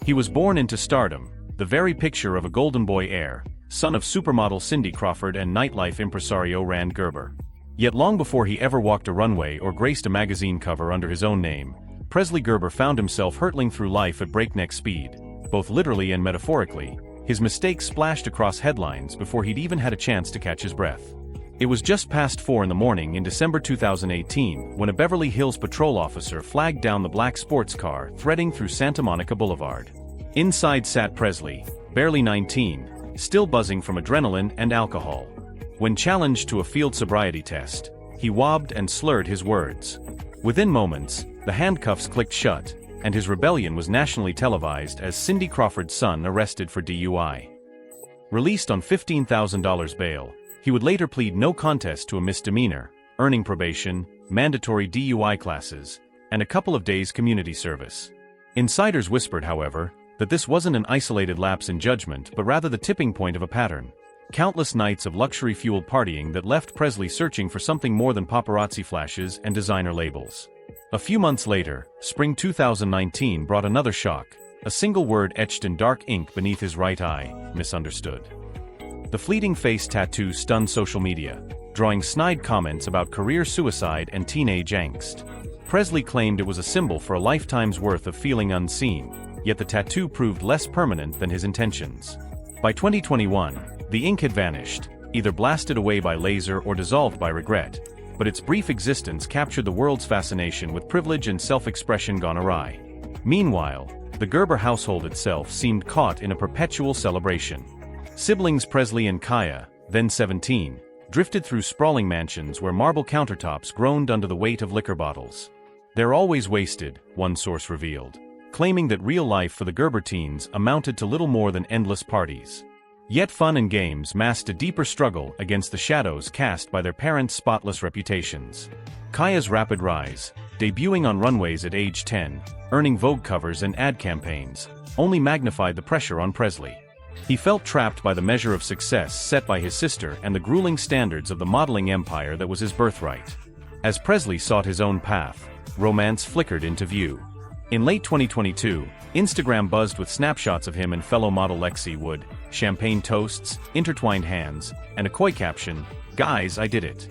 He was born into stardom, the very picture of a golden boy heir, son of supermodel Cindy Crawford and nightlife impresario Gerber. Yet long before he ever walked a runway or graced a magazine cover under his own name, Presley Gerber found himself hurtling through life at breakneck speed, both literally and metaphorically. His mistakes splashed across headlines before he'd even had a chance to catch his breath. It was just past 4 in the morning in December 2018 when a Beverly Hills patrol officer flagged down the black sports car threading through Santa Monica Boulevard. Inside sat Presley, barely 19, still buzzing from adrenaline and alcohol. When challenged to a field sobriety test, he wobbed and slurred his words. Within moments, the handcuffs clicked shut, and his rebellion was nationally televised as Cindy Crawford's son arrested for DUI. Released on $15,000 bail, he would later plead no contest to a misdemeanor, earning probation, mandatory DUI classes, and a couple of days community service. Insiders whispered, however, that this wasn't an isolated lapse in judgment but rather the tipping point of a pattern. Countless nights of luxury-fueled partying that left Presley searching for something more than paparazzi flashes and designer labels. A few months later, spring 2019 brought another shock, a single word etched in dark ink beneath his right eye: misunderstood. The fleeting face tattoo stunned social media, drawing snide comments about career suicide and teenage angst. Presley claimed it was a symbol for a lifetime's worth of feeling unseen, yet the tattoo proved less permanent than his intentions. By 2021, the ink had vanished, either blasted away by laser or dissolved by regret, but its brief existence captured the world's fascination with privilege and self-expression gone awry. Meanwhile, the Gerber household itself seemed caught in a perpetual celebration. Siblings Presley and Kaia, then 17, drifted through sprawling mansions where marble countertops groaned under the weight of liquor bottles. "They're always wasted," one source revealed, claiming that real life for the Gerber teens amounted to little more than endless parties. Yet fun and games masked a deeper struggle against the shadows cast by their parents' spotless reputations. Kaia's rapid rise, debuting on runways at age 10, earning Vogue covers and ad campaigns, only magnified the pressure on Presley. He felt trapped by the measure of success set by his sister and the grueling standards of the modeling empire that was his birthright. As Presley sought his own path, romance flickered into view. In late 2022, Instagram buzzed with snapshots of him and fellow model Lexi Wood, champagne toasts, intertwined hands, and a coy caption, "Guys, I did it."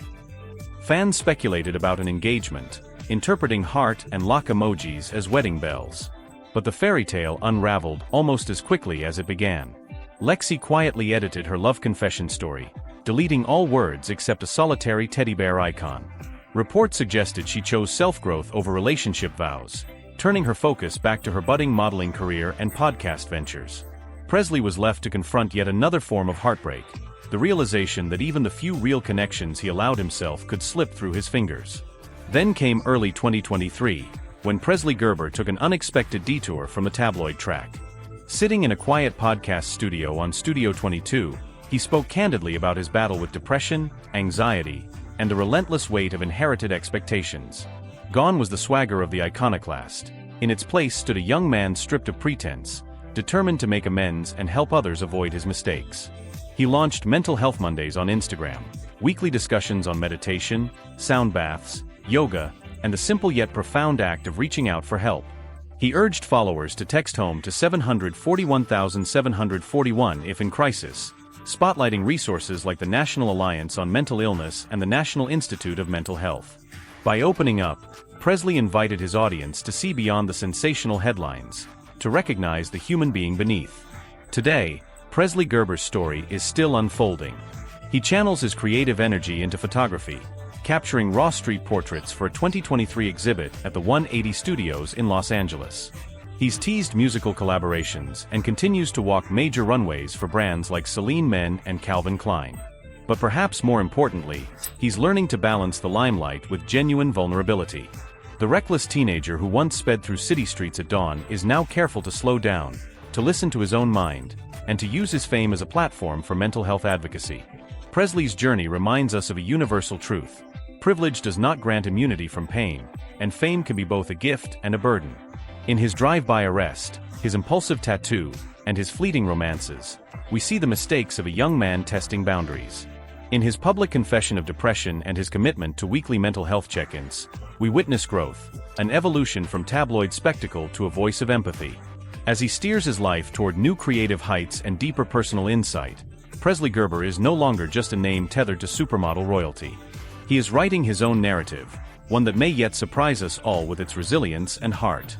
Fans speculated about an engagement, interpreting heart and lock emojis as wedding bells. But the fairy tale unraveled almost as quickly as it began. Lexi quietly edited her love confession story, deleting all words except a solitary teddy bear icon. Reports suggested she chose self-growth over relationship vows, turning her focus back to her budding modeling career and podcast ventures. Presley was left to confront yet another form of heartbreak, the realization that even the few real connections he allowed himself could slip through his fingers. Then came early 2023, when Presley Gerber took an unexpected detour from the tabloid track. Sitting in a quiet podcast studio on Studio 22, he spoke candidly about his battle with depression, anxiety, and the relentless weight of inherited expectations. Gone was the swagger of the iconoclast. In its place stood a young man stripped of pretense, determined to make amends and help others avoid his mistakes. He launched Mental Health Mondays on Instagram, weekly discussions on meditation, sound baths, yoga, and the simple yet profound act of reaching out for help. He urged followers to text home to 741,741 if in crisis, spotlighting resources like the National Alliance on Mental Illness and the National Institute of Mental Health. By opening up, Presley invited his audience to see beyond the sensational headlines, to recognize the human being beneath. Today, Presley Gerber's story is still unfolding. He channels his creative energy into photography, capturing raw street portraits for a 2023 exhibit at the 180 Studios in Los Angeles. He's teased musical collaborations and continues to walk major runways for brands like Celine Men and Calvin Klein. But perhaps more importantly, he's learning to balance the limelight with genuine vulnerability. The reckless teenager who once sped through city streets at dawn is now careful to slow down, to listen to his own mind, and to use his fame as a platform for mental health advocacy. Presley's journey reminds us of a universal truth: privilege does not grant immunity from pain, and fame can be both a gift and a burden. In his drive-by arrest, his impulsive tattoo, and his fleeting romances, we see the mistakes of a young man testing boundaries. In his public confession of depression and his commitment to weekly mental health check-ins, we witness growth, an evolution from tabloid spectacle to a voice of empathy. As he steers his life toward new creative heights and deeper personal insight, Presley Gerber is no longer just a name tethered to supermodel royalty. He is writing his own narrative, one that may yet surprise us all with its resilience and heart.